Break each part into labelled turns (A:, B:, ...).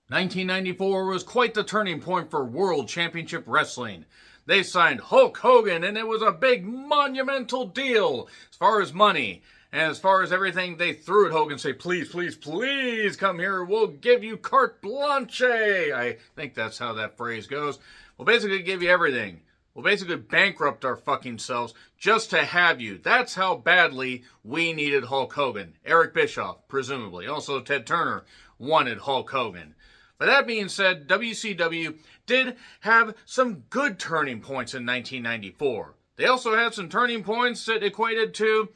A: 1994 was quite the turning point for World Championship Wrestling. They signed Hulk Hogan, and it was a big monumental deal as far as money. And as far as everything, they threw at Hogan, say, please, please, please come here. We'll give you carte blanche. I think that's how that phrase goes. We'll basically give you everything. We'll basically bankrupt our fucking selves just to have you. That's how badly we needed Hulk Hogan. Eric Bischoff, presumably. Also, Ted Turner wanted Hulk Hogan. But that being said, WCW did have some good turning points in 1994. They also had some turning points that equated to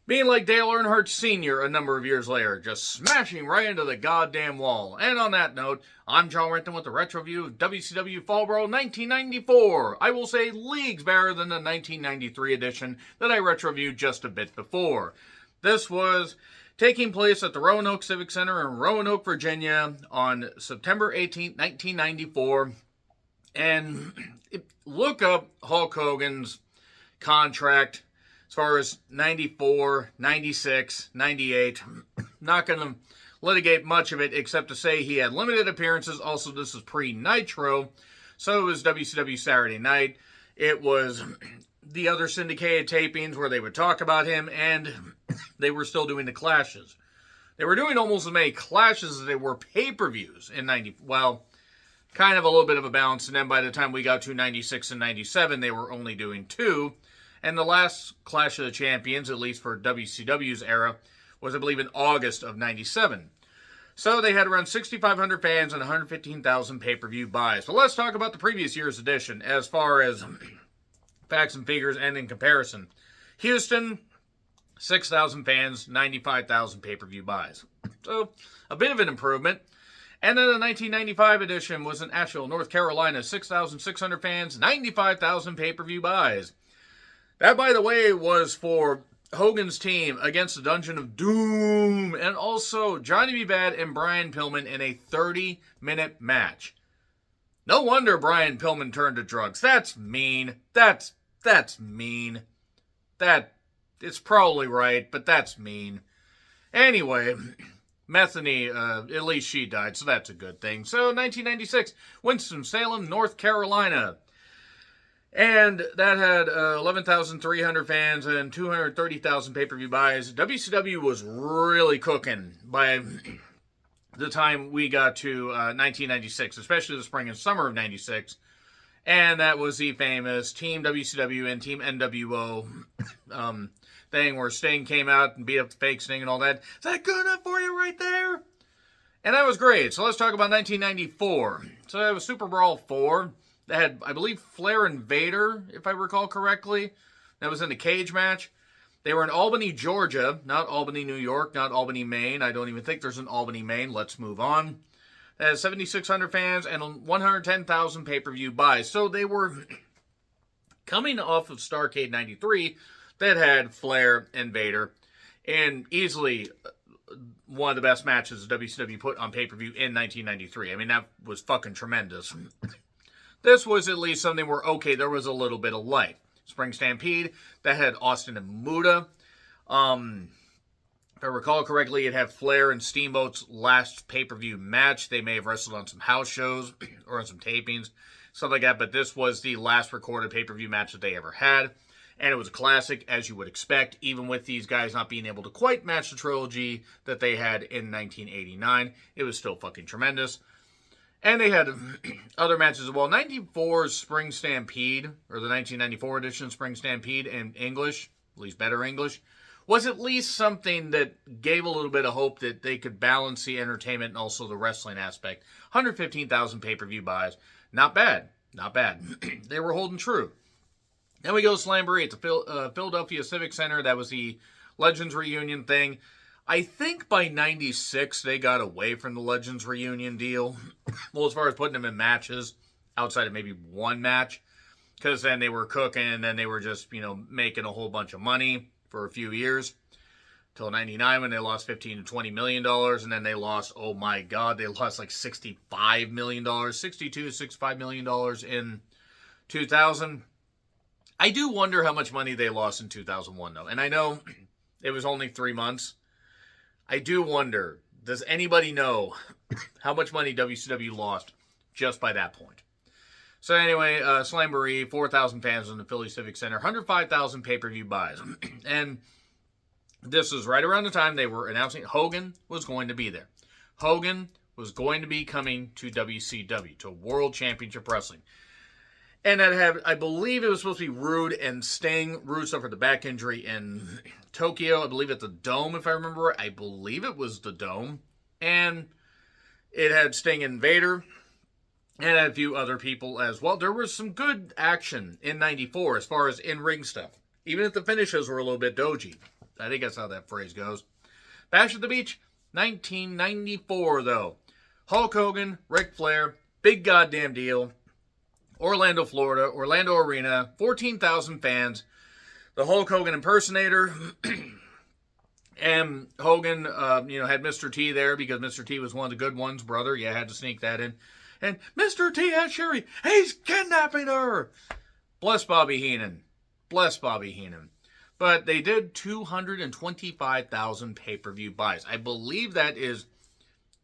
A: being like Dale Earnhardt Sr. a number of years later, just smashing right into the goddamn wall. And on that note, I'm John Renton with the Retro View of WCW Fall Brawl 1994. I will say leagues better than the 1993 edition that I retro-viewed just a bit before. This was taking place at the Roanoke Civic Center in Roanoke, Virginia on September 18, 1994. And look up Hulk Hogan's contract as far as 94, 96, 98. Not going to litigate much of it except to say he had limited appearances. Also, this is pre-Nitro, so it was WCW Saturday Night. It was the other syndicated tapings where they would talk about him, and they were still doing the clashes. They were doing almost as many clashes as they were pay-per-views in 90. Well, kind of a little bit of a balance, and then by the time we got to 96 and 97, they were only doing two. And the last Clash of the Champions, at least for WCW's era, was, I believe, in August of 97. So they had around 6,500 fans and 115,000 pay-per-view buys. But let's talk about the previous year's edition as far as facts and figures and in comparison. Houston, 6,000 fans, 95,000 pay-per-view buys. So a bit of an improvement. And then the 1995 edition was in Asheville, North Carolina, 6,600 fans, 95,000 pay-per-view buys. That, by the way, was for Hogan's team against the Dungeon of Doom, and also Johnny B. Bad and Brian Pillman in a 30-minute match. No wonder Brian Pillman turned to drugs. That's mean. That's mean. It's probably right, but that's mean. Anyway, Metheny, at least she died, so that's a good thing. So, 1996, Winston-Salem, North Carolina. And that had 11,300 fans and 230,000 pay-per-view buys. WCW was really cooking by the time we got to 1996, especially the spring and summer of 96. And that was the famous Team WCW and Team NWO thing where Sting came out and beat up the fake Sting and all that. Is that good enough for you right there? And that was great. So let's talk about 1994. So that was Super Brawl 4. They had, I believe, Flair and Vader, if I recall correctly. That was in the cage match. They were in Albany, Georgia. Not Albany, New York. Not Albany, Maine. I don't even think there's an Albany, Maine. Let's move on. They had 7,600 fans and 110,000 pay-per-view buys. So they were coming off of Starrcade 93 that had Flair and Vader. And easily one of the best matches WCW put on pay-per-view in 1993. I mean, that was fucking tremendous. This was at least something where, okay, there was a little bit of life. Spring Stampede, that had Austin and Muta. If I recall correctly, it had Flair and Steamboat's last pay-per-view match. They may have wrestled on some house shows or on some tapings, stuff like that, but this was the last recorded pay-per-view match that they ever had. And it was a classic, as you would expect, even with these guys not being able to quite match the trilogy that they had in 1989. It was still fucking tremendous. And they had other matches as well. 94's Spring Stampede, or the 1994 edition Spring Stampede in English, at least better English, was at least something that gave a little bit of hope that they could balance the entertainment and also the wrestling aspect. 115,000 pay-per-view buys. Not bad. Not bad. They were holding true. Then we go to Slamboree at the Philadelphia Civic Center. That was the Legends Reunion thing. I think by 96, they got away from the Legends Reunion deal. Well, as far as putting them in matches, outside of maybe one match. Because then they were cooking, and then they were just, making a whole bunch of money for a few years. Till 99 when they lost $15 to $20 million. And then they lost, oh my God, they lost like $65 million. $62 to $65 million in 2000. I do wonder how much money they lost in 2001, though. And I know it was only 3 months. I do wonder Does anybody know how much money WCW lost just by that point? So anyway, Slamboree, 4,000 fans in the Philly Civic Center, 105,000 pay-per-view buys. And this was right around the time they were announcing Hogan was going to be there. Hogan was going to be coming to WCW, to World Championship Wrestling. And that had, I believe it was supposed to be Rude and Sting. Rude suffered the back injury in Tokyo, I believe at the Dome, if I remember right. I believe it was the Dome. And it had Sting and Vader, and a few other people as well. There was some good action in 94 as far as in-ring stuff. Even if the finishes were a little bit dodgy. I think that's how that phrase goes. Bash at the Beach, 1994 though. Hulk Hogan, Ric Flair, big goddamn deal. Orlando, Florida, Orlando Arena, 14,000 fans. The Hulk Hogan impersonator. And Hogan, had Mr. T there because Mr. T was one of the good ones, brother. Yeah, I had to sneak that in. And Mr. T has Sherry. He's kidnapping her. Bless Bobby Heenan. Bless Bobby Heenan. But they did 225,000 pay-per-view buys. I believe that is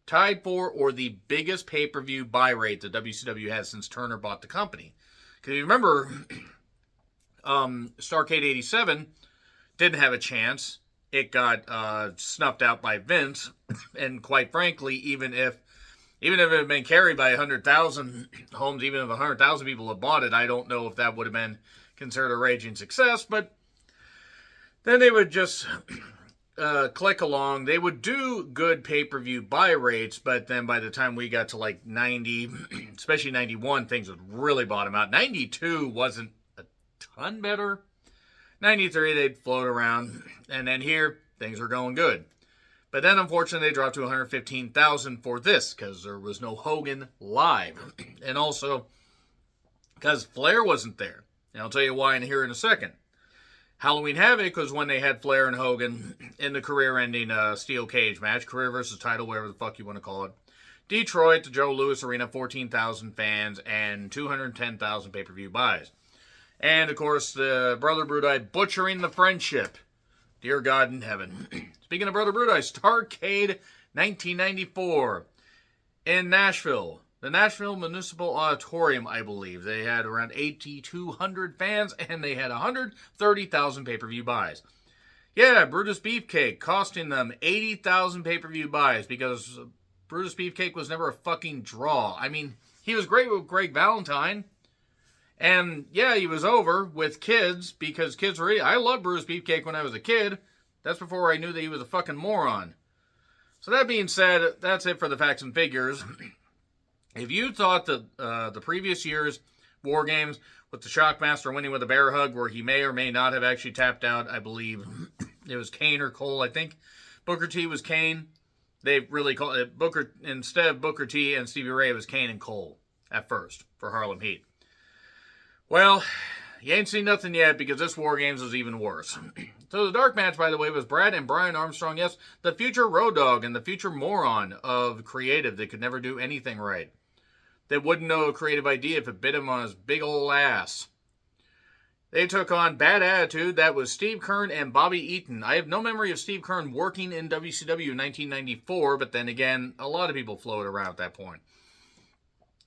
A: tied for or the biggest pay-per-view buy rate that WCW has since Turner bought the company. Because you remember, Starrcade 87 didn't have a chance. It got snuffed out by Vince. And quite frankly, even if it had been carried by 100,000 homes, even if 100,000 people had bought it, I don't know if that would have been considered a raging success. But then they would just click along. They would do good pay-per-view buy rates, but then by the time we got to like 90, especially 91, things would really bottom out. 92 wasn't a ton better. 93, they'd float around. And then here, things were going good. But then, unfortunately, they dropped to 115,000 for this because there was no Hogan live. And also, because Flair wasn't there. And I'll tell you why here in a second. Halloween Havoc was when they had Flair and Hogan in the career-ending steel cage match. Career versus title, whatever the fuck you want to call it. Detroit, the Joe Louis Arena, 14,000 fans and 210,000 pay-per-view buys. And, of course, the Brother Brudai butchering the friendship. Dear God in heaven. Speaking of Brother Brudai, Starrcade 1994 in Nashville. The Nashville Municipal Auditorium, I believe. They had around 8,200 fans, and they had 130,000 pay-per-view buys. Yeah, Brutus Beefcake costing them 80,000 pay-per-view buys because Brutus Beefcake was never a fucking draw. I mean, he was great with Greg Valentine. And, yeah, he was over with kids because kids were... I loved Brutus Beefcake when I was a kid. That's before I knew that he was a fucking moron. So that being said, that's it for the facts and figures. If you thought that the previous year's War Games with the Shockmaster winning with a bear hug where he may or may not have actually tapped out, I believe it was Kane or Cole, I think. Booker T was Kane. They really called it Booker... Instead of Booker T and Stevie Ray, it was Kane and Cole at first for Harlem Heat. Well, you ain't seen nothing yet because this War Games was even worse. So the dark match, by the way, was Brad and Brian Armstrong. Yes, the future Road Dogg and the future moron of creative that could never do anything right. They wouldn't know a creative idea if it bit him on his big ol' ass. They took on Bad Attitude. That was Steve Keirn and Bobby Eaton. I have no memory of Steve Keirn working in WCW in 1994, but then again, a lot of people floated around at that point.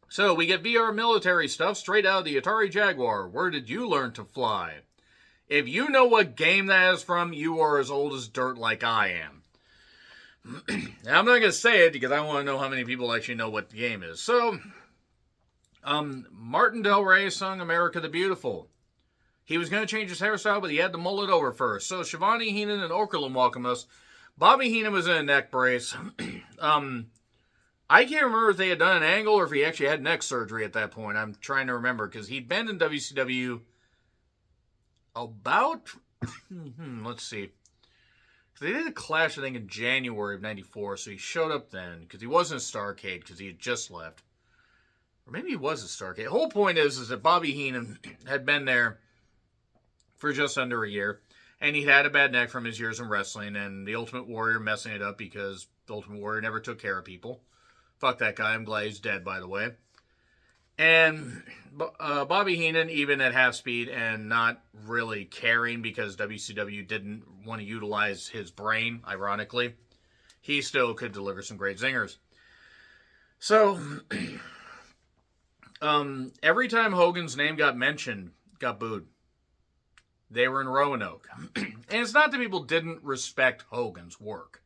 A: So, we get VR military stuff straight out of the Atari Jaguar. Where did you learn to fly? If you know what game that is from, you are as old as dirt like I am. Now, I'm not going to say it because I want to know how many people actually know what the game is. So, Martin Del Rey sung America the Beautiful. He was going to change his hairstyle, but he had to mull it over first. So, Shivani Heenan and Okerlund welcome us. Bobby Heenan was in a neck brace. I can't remember if they had done an angle or if he actually had neck surgery at that point. I'm trying to remember because he'd been in WCW about, let's see. They did a Clash, I think, in January of 94, so he showed up then because he wasn't a Starrcade because he had just left. Or maybe he was a Starrcade. The whole point is that Bobby Heenan had been there for just under a year, and he had a bad neck from his years in wrestling, and the Ultimate Warrior messing it up because the Ultimate Warrior never took care of people. Fuck that guy. I'm glad he's dead, by the way. And Bobby Heenan, even at half speed and not really caring because WCW didn't want to utilize his brain, ironically, he still could deliver some great zingers. So, every time Hogan's name got mentioned, got booed. They were in Roanoke. And it's not that people didn't respect Hogan's work.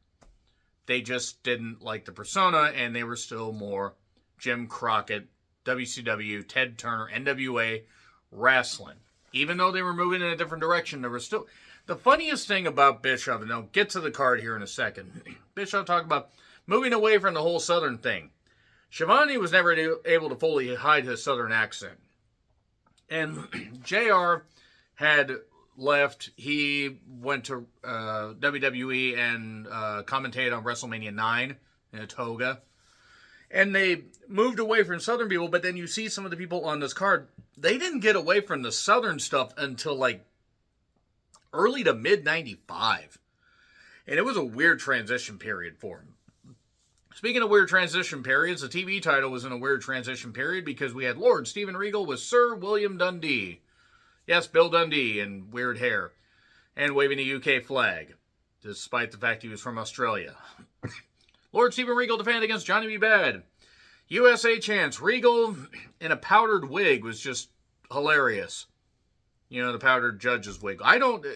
A: They just didn't like the persona, and they were still more Jim Crockett, WCW, Ted Turner, NWA, wrestling. Even though they were moving in a different direction, there was still... The funniest thing about Bischoff, and I'll get to the card here in a second, Bischoff talked about moving away from the whole Southern thing. Schiavone was never able to fully hide his Southern accent. And JR had left. He went to WWE and commentated on WrestleMania 9 in a toga. And they moved away from Southern people, but then you see some of the people on this card, they didn't get away from the Southern stuff until like early to mid-95. And it was a weird transition period for him. Speaking of weird transition periods, the TV title was in a weird transition period because we had Lord Steven Regal with Sir William Dundee. Yes, Bill Dundee and weird hair. And waving a UK flag, despite the fact he was from Australia. Lord Steven Regal defended against Johnny B. Bad. USA chants. Regal in a powdered wig was just hilarious. You know, the powdered judge's wig.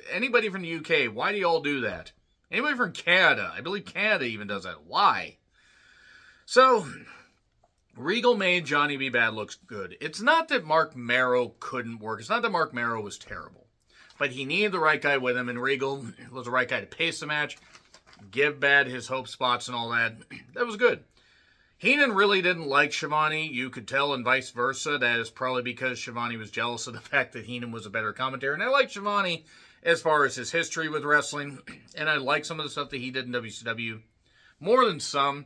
A: Anybody from the UK, why do you all do that? Anybody from Canada? I believe Canada even does that. Why? So, Regal made Johnny B. Bad look good. It's not that Mark Marrow couldn't work. It's not that Mark Marrow was terrible. But he needed the right guy with him, and Regal was the right guy to pace the match, give Bad his hope spots and all that. That was good. Heenan really didn't like Schiavone. You could tell, and vice versa. That is probably because Schiavone was jealous of the fact that Heenan was a better commentator. And I like Schiavone as far as his history with wrestling. And I like some of the stuff that he did in WCW more than some.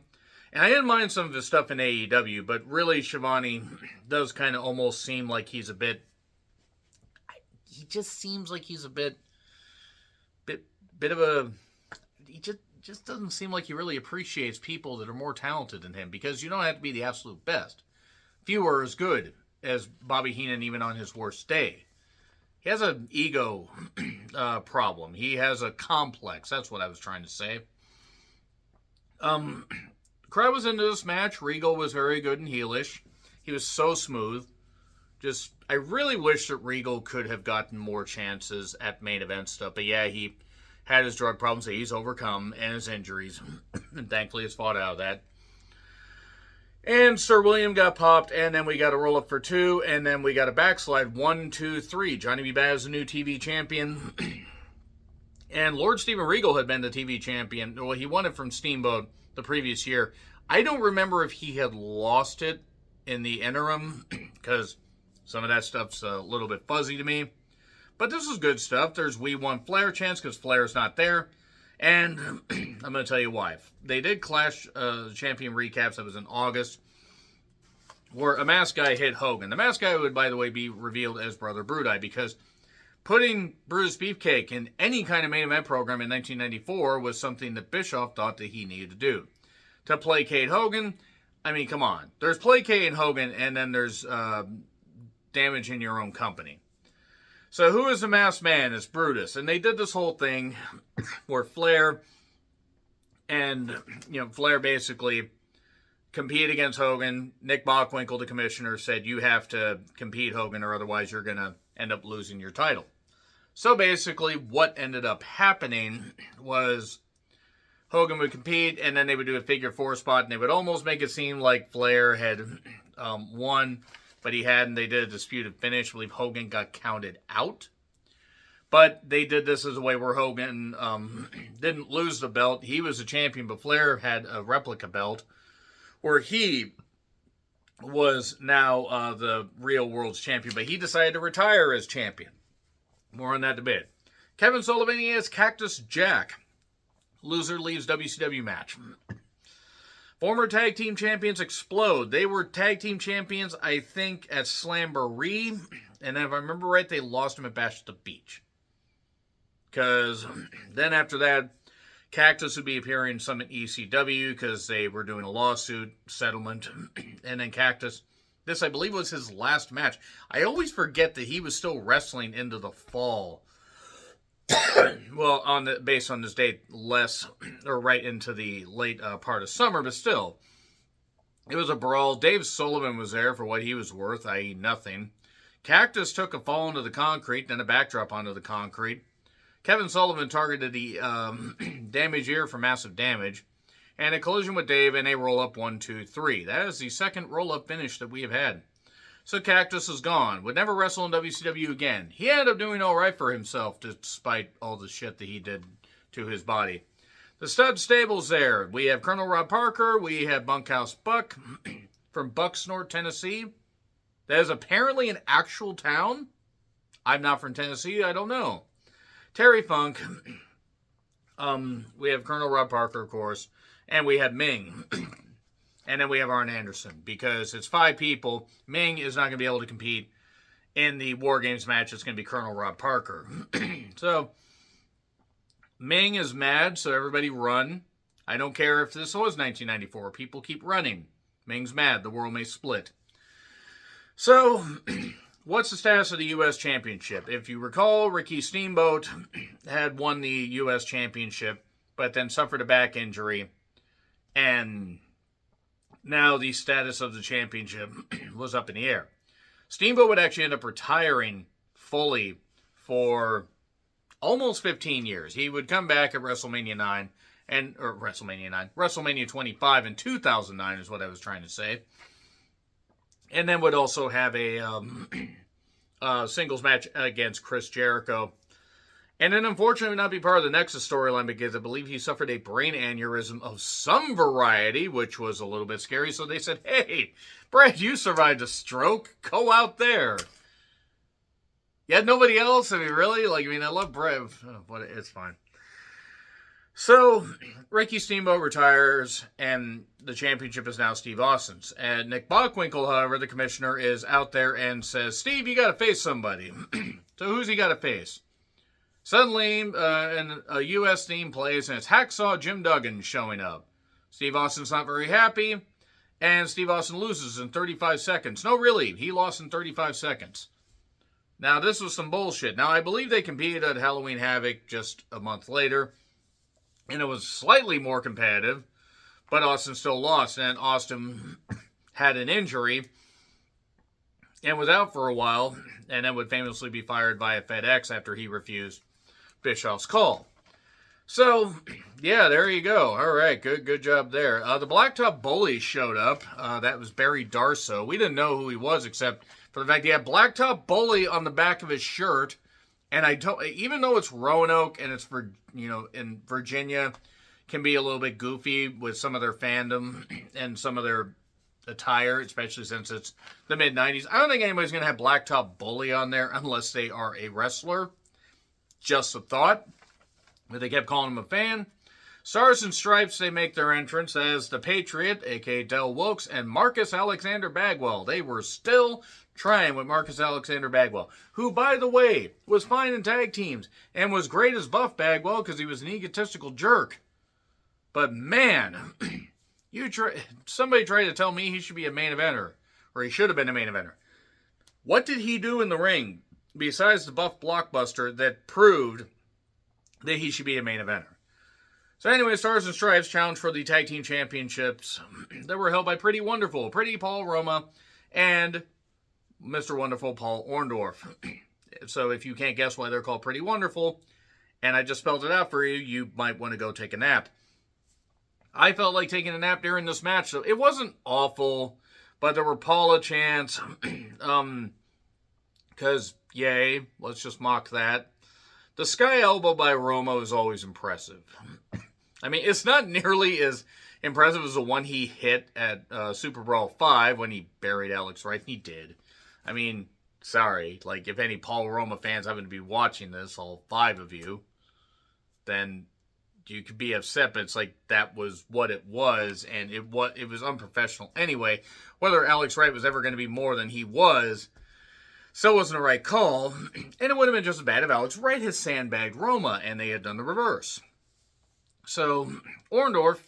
A: And I didn't mind some of his stuff in AEW, but really Schiavone does kind of almost seem like he's a bit... He just seems like he's a bit of a... He just doesn't seem like he really appreciates people that are more talented than him, because you don't have to be the absolute best. Few are as good as Bobby Heenan even on his worst day. He has an ego problem. He has a complex. That's what I was trying to say. The crowd was into this match. Regal was very good and heelish. He was so smooth. I really wish that Regal could have gotten more chances at main event stuff. But yeah, he had his drug problems that he's overcome and his injuries. And thankfully has fought out of that. And Sir William got popped, and then we got a roll up for 2, and then we got a backslide 1, 2, 3. Johnny B. Bad is the new TV champion. And Lord Steven Regal had been the TV champion. Well, he won it from Steamboat the previous year. I don't remember if he had lost it in the interim, because some of that stuff's a little bit fuzzy to me. But this is good stuff. There's We Want Flair chance because Flair's not there. And I'm going to tell you why. They did Clash Champion recaps. That was in August, where a masked guy hit Hogan. The masked guy would, by the way, be revealed as Brother Brudeye, because putting Brutus Beefcake in any kind of main event program in 1994 was something that Bischoff thought that he needed to do. To placate Hogan, I mean, come on. There's placating Hogan, and then there's damage in your own company. So who is the masked man? It's Brutus. And they did this whole thing where Flair basically competed against Hogan. Nick Bockwinkel, the commissioner, said, you have to compete, Hogan, or otherwise you're going to end up losing your title. So basically what ended up happening was Hogan would compete, and then they would do a figure 4 spot, and they would almost make it seem like Flair had won, but he hadn't. They did a disputed finish. I believe Hogan got counted out. But they did this as a way where Hogan didn't lose the belt. He was a champion, but Flair had a replica belt where he was now the real world's champion. But he decided to retire as champion. More on that in a bit. Kevin Sullivan as Cactus Jack. Loser leaves WCW match. Former tag team champions explode. They were tag team champions, I think, at Slamboree. And if I remember right, they lost them at Bash at the Beach. Because then after that, Cactus would be appearing some at ECW because they were doing a lawsuit settlement. And then Cactus, this I believe was his last match. I always forget that he was still wrestling into the fall Well, based on this date, less or right into the late part of summer, but still, it was a brawl. Dave Sullivan was there for what he was worth, i.e., nothing. Cactus took a fall into the concrete, then a backdrop onto the concrete. Kevin Sullivan targeted the damage ear for massive damage, and a collision with Dave and a roll up 1, 2, 3. That is the second roll up finish that we have had. So Cactus is gone. Would never wrestle in WCW again. He ended up doing all right for himself, despite all the shit that he did to his body. The stud stable's there. We have Colonel Rob Parker. We have Bunkhouse Buck from Bucksnort, Tennessee. That is apparently an actual town. I'm not from Tennessee. I don't know. Terry Funk. We have Colonel Rob Parker, of course. And we have Ming. And then we have Arn Anderson. Because it's 5 people. Ming is not going to be able to compete in the War Games match. It's going to be Colonel Rob Parker. So, Ming is mad, so everybody run. I don't care if this was 1994. People keep running. Ming's mad. The world may split. So, what's the status of the U.S. Championship? If you recall, Ricky Steamboat had won the U.S. Championship, but then suffered a back injury. And now the status of the championship was up in the air. Steamboat would actually end up retiring fully for almost 15 years. He would come back at WrestleMania 25 in 2009 is what I was trying to say. And then would also have a singles match against Chris Jericho. And then unfortunately would not be part of the Nexus storyline because I believe he suffered a brain aneurysm of some variety, which was a little bit scary. So they said, hey, Brad, you survived a stroke. Go out there. You had nobody else? I mean, really? I love Brad. But it's fine. So, Ricky Steamboat retires, and the championship is now Steve Austin's. And Nick Bockwinkel, however, the commissioner, is out there and says, Steve, you got to face somebody. So who's he got to face? Suddenly, a U.S. theme plays, and it's Hacksaw Jim Duggan showing up. Steve Austin's not very happy, and Steve Austin loses in 35 seconds. No, really, he lost in 35 seconds. Now, this was some bullshit. Now, I believe they competed at Halloween Havoc just a month later, and it was slightly more competitive, but Austin still lost, and Austin had an injury and was out for a while, and then would famously be fired via FedEx after he refused Bischoff's call. So, yeah, there you go. All right, good job there. The Blacktop Bully showed up. That was Barry Darso. We didn't know who he was except for the fact he had Blacktop Bully on the back of his shirt. And even though it's Roanoke and it's in Virginia, can be a little bit goofy with some of their fandom and some of their attire, especially since it's the mid-90s. I don't think anybody's going to have Blacktop Bully on there unless they are a wrestler. Just a thought. But they kept calling him a fan. Stars and Stripes, they make their entrance as the Patriot, a.k.a. Del Wilkes, and Marcus Alexander Bagwell. They were still trying with Marcus Alexander Bagwell, who, by the way, was fine in tag teams and was great as Buff Bagwell because he was an egotistical jerk. But man, somebody tried to tell me he should be a main eventer, or he should have been a main eventer. What did he do in the ring besides the Buff Blockbuster that proved that he should be a main eventer? So anyway, Stars and Stripes challenged for the tag team championships that were held by Pretty Wonderful, Pretty Paul Roma, and Mr. Wonderful Paul Orndorff. So if you can't guess why they're called Pretty Wonderful, and I just spelled it out for you, you might want to go take a nap. I felt like taking a nap during this match, so it wasn't awful, but there were Paula chants, because, yay, let's just mock that. The Sky Elbow by Roma is always impressive. I mean, it's not nearly as impressive as the one he hit at Super Brawl 5 when he buried Alex Wright. He did. I mean, sorry. Like, if any Paul Roma fans happen to be watching this, all 5 of you, then you could be upset, but it's like that was what it was, and it was unprofessional anyway. Whether Alex Wright was ever going to be more than he was, still wasn't the right call, and it would have been just as bad if Alex Wright had sandbagged Roma, and they had done the reverse. So, Orndorff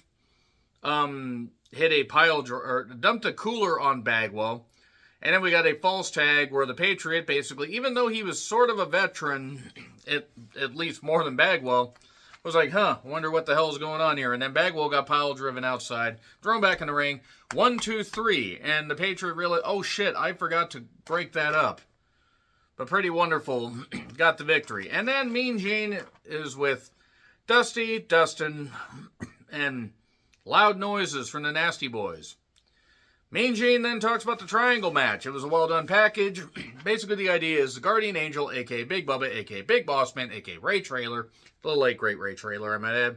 A: hit a dumped a cooler on Bagwell, And then we got a false tag where the Patriot basically, even though he was sort of a veteran, at least more than Bagwell, was like, I wonder what the hell's going on here. And then Bagwell got pile driven outside, thrown back in the ring, 1, 2, 3. And the Patriot realized, oh shit, I forgot to break that up. But Pretty Wonderful got the victory. And then Mean Gene is with Dusty, Dustin, and Loud Noises from the Nasty Boys. Mean Gene then talks about the triangle match. It was a well-done package. Basically, the idea is the Guardian Angel, a.k.a. Big Bubba, a.k.a. Big Boss Man, a.k.a. Ray Trailer, the late great Ray Trailer, I might add,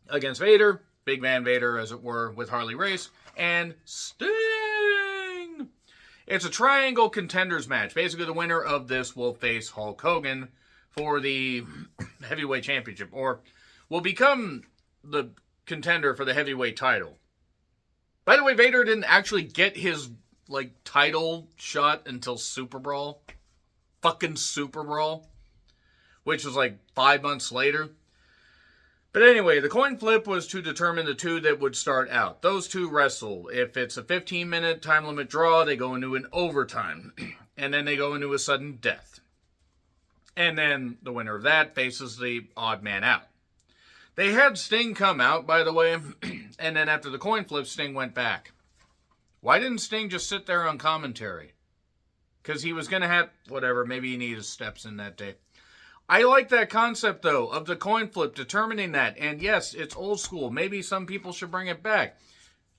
A: against Vader, Big Man Vader, as it were, with Harley Race, and Sting. It's a triangle contenders match. Basically, the winner of this will face Hulk Hogan for the heavyweight championship, or will become the contender for the heavyweight title. By the way, Vader didn't actually get his, title shot until Super Brawl. Fucking Super Brawl. Which was 5 months later. But anyway, the coin flip was to determine the two that would start out. Those two wrestle. If it's a 15-minute time limit draw, they go into an overtime. And then they go into a sudden death. And then the winner of that faces the odd man out. They had Sting come out, by the way, and then after the coin flip, Sting went back. Why didn't Sting just sit there on commentary? Because he was going to have, whatever, maybe he needed steps in that day. I like that concept, though, of the coin flip, determining that. And yes, it's old school. Maybe some people should bring it back.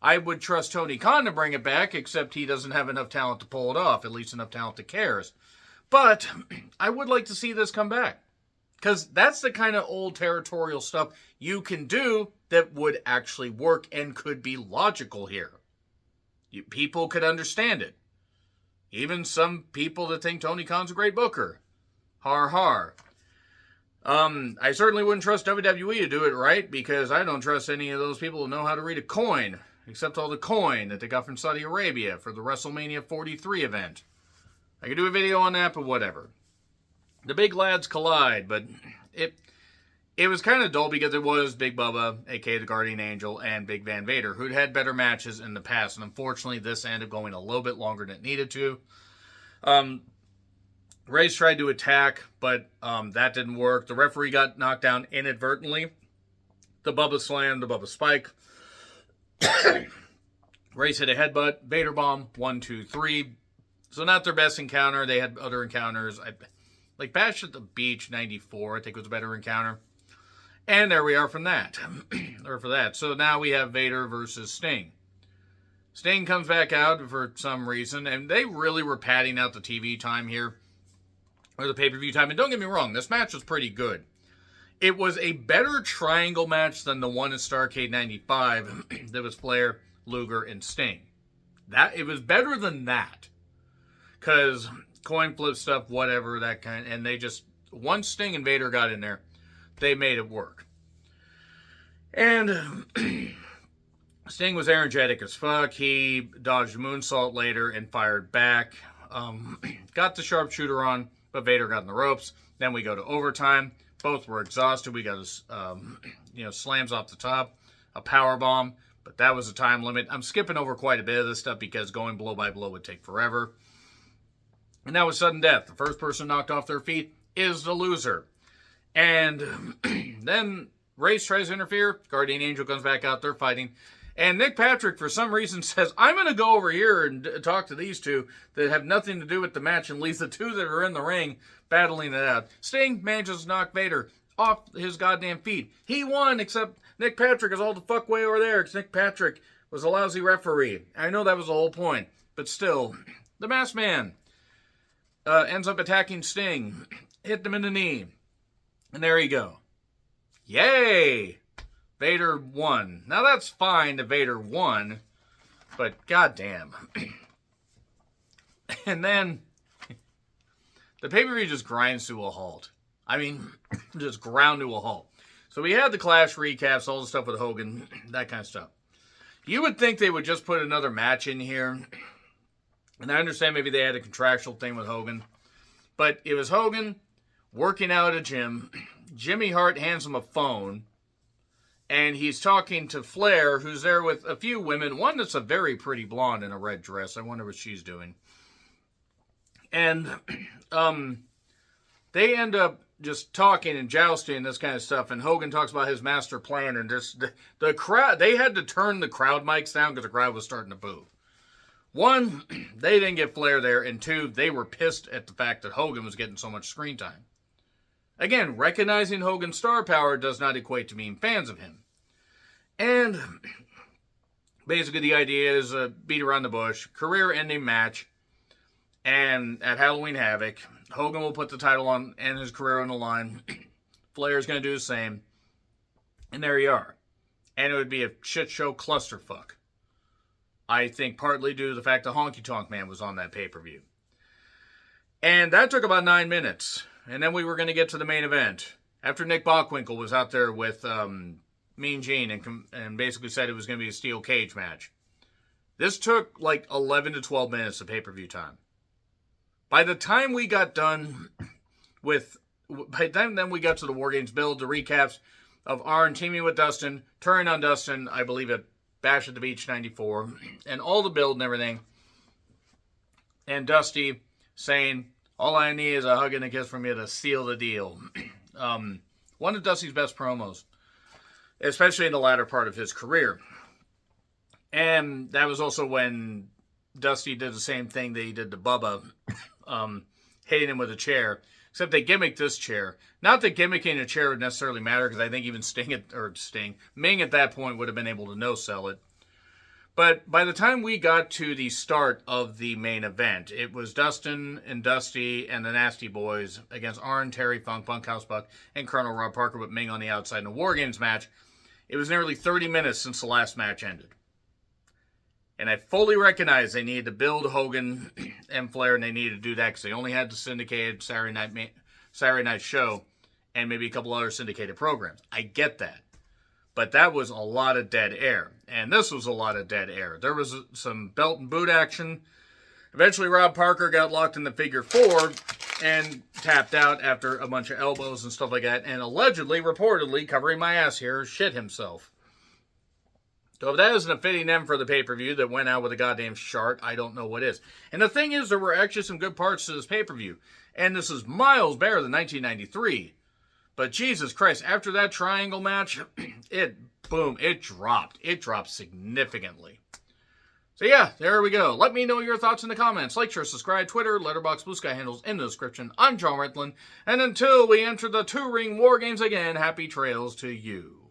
A: I would trust Tony Khan to bring it back, except he doesn't have enough talent to pull it off, at least enough talent that cares. But I would like to see this come back. Because that's the kind of old territorial stuff you can do that would actually work and could be logical here. People could understand it. Even some people that think Tony Khan's a great booker. Har har. I certainly wouldn't trust WWE to do it right, because I don't trust any of those people who know how to read a coin, except all the coin that they got from Saudi Arabia for the WrestleMania 43 event. I could do a video on that, but whatever. The big lads collide, but it was kind of dull because it was Big Bubba, a.k.a. the Guardian Angel, and Big Van Vader, who'd had better matches in the past, and unfortunately this ended up going a little bit longer than it needed to. Race tried to attack, but that didn't work. The referee got knocked down inadvertently. The Bubba Slam, the Bubba Spike. Race hit a headbutt, Vader Bomb, 1, 2, 3. So not their best encounter. They had other encounters. Bash at the Beach 94, I think was a better encounter. And there we are from that. or for that. So now we have Vader versus Sting. Sting comes back out for some reason, and they really were padding out the TV time here. Or the pay-per-view time. And don't get me wrong, this match was pretty good. It was a better triangle match than the one at Starrcade 95 that was Flair, Luger, and Sting. It was better than that. Because coin flip stuff, whatever, that kind. And they just, once Sting and Vader got in there, they made it work. And Sting was energetic as fuck. He dodged a moonsault later and fired back. Got the sharpshooter on, but Vader got in the ropes. Then we go to overtime. Both were exhausted. We got slams off the top, a power bomb, but that was a time limit. I'm skipping over quite a bit of this stuff because going blow by blow would take forever. And that was sudden death. The first person knocked off their feet is the loser. And then Race tries to interfere. Guardian Angel comes back out. They're fighting. And Nick Patrick, for some reason, says, I'm going to go over here and talk to these two that have nothing to do with the match, and leaves the two that are in the ring battling it out. Sting manages to knock Vader off his goddamn feet. He won, except Nick Patrick is all the fuck way over there, because Nick Patrick was a lousy referee. I know that was the whole point, but still, the Masked Man ends up attacking Sting, hit him in the knee, and there you go. Yay! Vader won. Now that's fine that Vader won, but goddamn. And then the pay-per-view just grinds to a halt. I mean, just ground to a halt. So we had the Clash recaps, all the stuff with Hogan, that kind of stuff. You would think they would just put another match in here. And I understand maybe they had a contractual thing with Hogan. But it was Hogan working out at a gym. Jimmy Hart hands him a phone. And he's talking to Flair, who's there with a few women. One that's a very pretty blonde in a red dress. I wonder what she's doing. And they end up just talking and jousting and this kind of stuff. And Hogan talks about his master plan. And just the crowd, they had to turn the crowd mics down because the crowd was starting to boo. One, they didn't get Flair there. And two, they were pissed at the fact that Hogan was getting so much screen time. Again, recognizing Hogan's star power does not equate to being fans of him. And basically the idea is a beat around the bush, career-ending match. And at Halloween Havoc, Hogan will put the title on and his career on the line. Flair's going to do the same. And there you are. And it would be a shit show clusterfuck. I think partly due to the fact that Honky Tonk Man was on that pay-per-view. And that took about 9 minutes. And then we were going to get to the main event. After Nick Bockwinkel was out there with Mean Gene and basically said it was going to be a steel cage match. This took like 11 to 12 minutes of pay-per-view time. By the time we got done with... By the time then we got to the War Games build, the recaps of Arn teaming with Dustin, turning on Dustin, I believe at Bash at the Beach 94, and all the build and everything. And Dusty saying, all I need is a hug and a kiss from you to seal the deal. One of Dusty's best promos, especially in the latter part of his career. And that was also when Dusty did the same thing that he did to Bubba, hitting him with a chair. Except they gimmicked this chair. Not that gimmicking a chair would necessarily matter, because I think even Ming at that point would have been able to no-sell it. But by the time we got to the start of the main event, it was Dustin and Dusty and the Nasty Boys against Arn, Terry Funk, Bunkhouse Buck, and Colonel Rob Parker with Ming on the outside in a War Games match. It was nearly 30 minutes since the last match ended. And I fully recognize they needed to build Hogan and Flair, and they needed to do that because they only had the syndicated Saturday night show and maybe a couple other syndicated programs. I get that. But that was a lot of dead air. And this was a lot of dead air. There was some belt and boot action. Eventually, Rob Parker got locked in the figure 4 and tapped out after a bunch of elbows and stuff like that. And allegedly, reportedly, covering my ass here, shit himself. So if that isn't a fitting end for the pay-per-view that went out with a goddamn shark, I don't know what is. And the thing is, there were actually some good parts to this pay-per-view. And this is miles better than 1993. But Jesus Christ, after that triangle match, it dropped. It dropped significantly. So yeah, there we go. Let me know your thoughts in the comments. Like, share, subscribe, Twitter, Letterboxd, Blue Sky handles in the description. I'm John Ritlin. And until we enter the 2-ring War Games again, happy trails to you.